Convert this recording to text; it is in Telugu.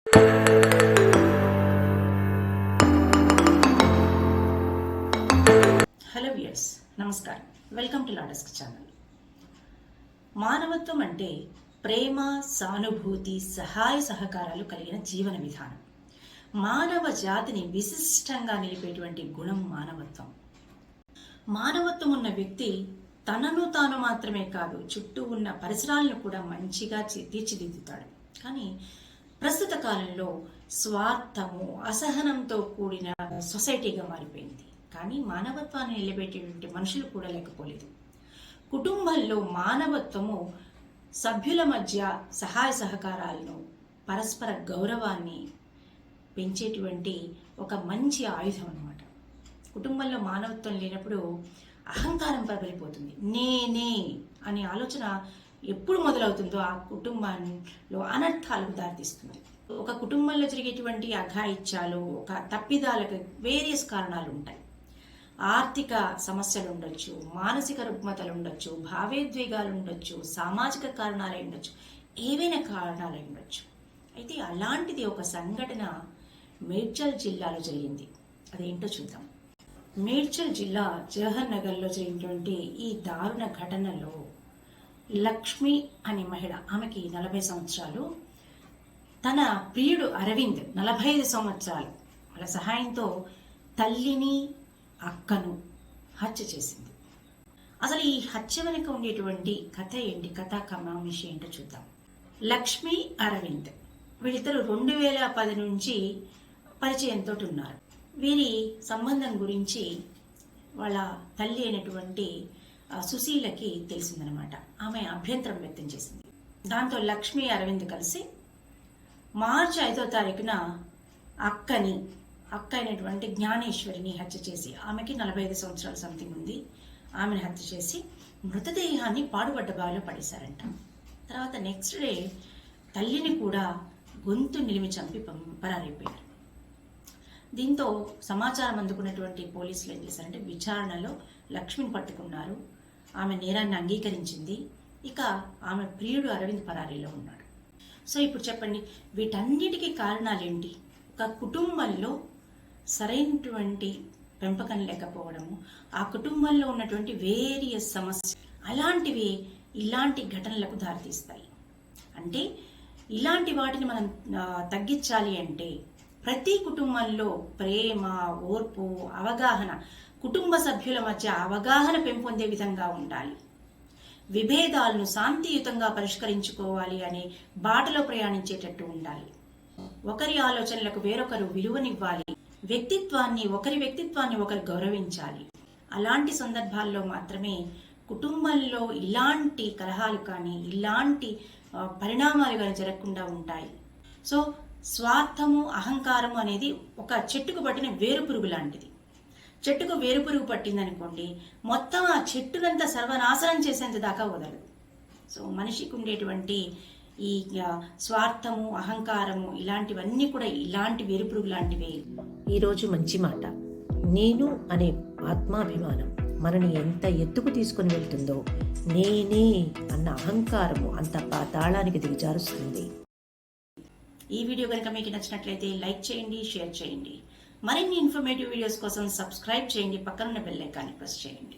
హలో వ్యూయర్స్, నమస్కారం. Welcome to law desk channel. మానవత్వం అంటే ప్రేమ, సానుభూతి, సహాయ సహకారాలు కలిగిన జీవన విధానం. మానవ జాతిని విశిష్టంగా నిలిపేటువంటి గుణం మానవత్వం. మానవత్వం ఉన్న వ్యక్తి తనను తాను మాత్రమే కాదు, చుట్టూ ఉన్న పరిసరాలను కూడా మంచిగా తీర్చిదిద్దుతాడు. కానీ ప్రస్తుత కాలంలో స్వార్థము, అసహనంతో కూడిన సొసైటీగా మారిపోయింది. కానీ మానవత్వాన్ని నిలబెట్టేటువంటి మనుషులు కూడా లేకపోలేదు. కుటుంబంలో మానవత్వము సభ్యుల మధ్య సహాయ సహకారాలను, పరస్పర గౌరవాన్ని పెంచేటువంటి ఒక మంచి ఆయుధం అన్నమాట. కుటుంబంలో మానవత్వం లేనప్పుడు అహంకారం ప్రబలిపోతుంది. నేనే అనే ఆలోచన ఎప్పుడు మొదలవుతుందో ఆ కుటుంబంలో అనర్థాలకు దారితీస్తుంది. ఒక కుటుంబంలో జరిగేటువంటి అఘాయిత్యాలు, ఒక తప్పిదాలకు వేరియస్ కారణాలు ఉంటాయి. ఆర్థిక సమస్యలు ఉండొచ్చు, మానసిక రుగ్మతలు ఉండొచ్చు, భావోద్వేగాలు ఉండొచ్చు, సామాజిక కారణాలు ఉండొచ్చు, ఏవైనా కారణాలు ఉండొచ్చు. అయితే అలాంటిది ఒక సంఘటన మేడ్చల్ జిల్లాలో జరిగింది. అదేంటో చూద్దాం. మేడ్చల్ జిల్లా జవహర్ నగర్లో జరిగినటువంటి ఈ దారుణ ఘటనలో లక్ష్మి అనే మహిళ, ఆమెకి 40 సంవత్సరాలు, తన ప్రియుడు అరవింద్ 45 సంవత్సరాలు వాళ్ళ సహాయంతో తల్లిని, అక్కను హత్య చేసింది. అసలు ఈ హత్య వెనుక ఉండేటువంటి కథ ఏంటి, కథా కమామిషి ఏంటో చూద్దాం. లక్ష్మి, అరవింద్ వీళ్ళిద్దరు 2010 నుంచి పరిచయంతో ఉన్నారు. వీరి సంబంధం గురించి వాళ్ళ తల్లి అయినటువంటి సుశీలకి తెలిసిందనమాట. ఆమె అభ్యంతరం వ్యక్తం చేసింది. దాంతో లక్ష్మి, అరవింద్ కలిసి మార్చి 5వ తారీఖున అక్క అయినటువంటి జ్ఞానేశ్వరిని హత్య చేసి, ఆమెకి 45 సంవత్సరాల సంథింగ్ ఉంది, ఆమెను హత్య చేసి మృతదేహాన్ని పాడుబడ్డ బావిలో పడేశారంట. తర్వాత నెక్స్ట్ డే తల్లిని కూడా గొంతు నిలిమి చంపి పరారైపోయారు. దీంతో సమాచారం అందుకున్నటువంటి పోలీసులు ఏం చేశారంటే విచారణలో లక్ష్మిని పట్టుకున్నారు. ఆమె నేరాన్ని అంగీకరించింది. ఇక ఆమె ప్రియుడు అరవింద్ పరారీలో ఉన్నాడు. సో ఇప్పుడు చెప్పండి, వీటన్నిటికీ కారణాలు ఏంటి? ఒక కుటుంబంలో సరైనటువంటి పెంపకం లేకపోవడము, ఆ కుటుంబంలో ఉన్నటువంటి వేరియస్ సమస్యలు, అలాంటివి ఇలాంటి ఘటనలకు దారితీస్తాయి. అంటే ఇలాంటి వాటిని మనం తగ్గించాలి అంటే ప్రతి కుటుంబంలో ప్రేమ, ఓర్పు, అవగాహన, కుటుంబ సభ్యుల మధ్య అవగాహన పెంపొందే విధంగా ఉండాలి. విభేదాలను శాంతియుతంగా పరిష్కరించుకోవాలి అనే బాటలో ప్రయాణించేటట్టు ఉండాలి. ఒకరి ఆలోచనలకు వేరొకరు విలువనివ్వాలి. ఒకరి వ్యక్తిత్వాన్ని ఒకరు గౌరవించాలి. అలాంటి సందర్భాల్లో మాత్రమే కుటుంబంలో ఇలాంటి కలహాలు కానీ, ఇలాంటి పరిణామాలు కానీ జరగకుండా ఉంటాయి. సో స్వార్థము, అహంకారము అనేది ఒక చెట్టుకు పట్టిన వేరుపురుగు లాంటిది. చెట్టుకు వేరుపురుగు పట్టిందనుకోండి, మొత్తం ఆ చెట్టునంతా సర్వనాశనం చేసేంత దాకా వదలదు. సో మనిషికి ఉండేటువంటి ఈ స్వార్థము, అహంకారము, ఇలాంటివన్నీ కూడా ఇలాంటి వేరుపురుగు లాంటివే. ఈరోజు మంచి మాట. నేను అనే ఆత్మాభిమానం మనని ఎంత ఎత్తుకు తీసుకుని వెళ్తుందో, నేనే అన్న అహంకారము అంత పాతాళానికి దిగజారుస్తుంది. ఈ వీడియో కనుక మీకు నచ్చినట్లయితే లైక్ చేయండి, షేర్ చేయండి. మరిన్ని ఇన్ఫర్మేటివ్ వీడియోస్ కోసం సబ్స్క్రైబ్ చేయండి, పక్కనున్న బెల్ ఐకాన్ని ప్రెస్ చేయండి.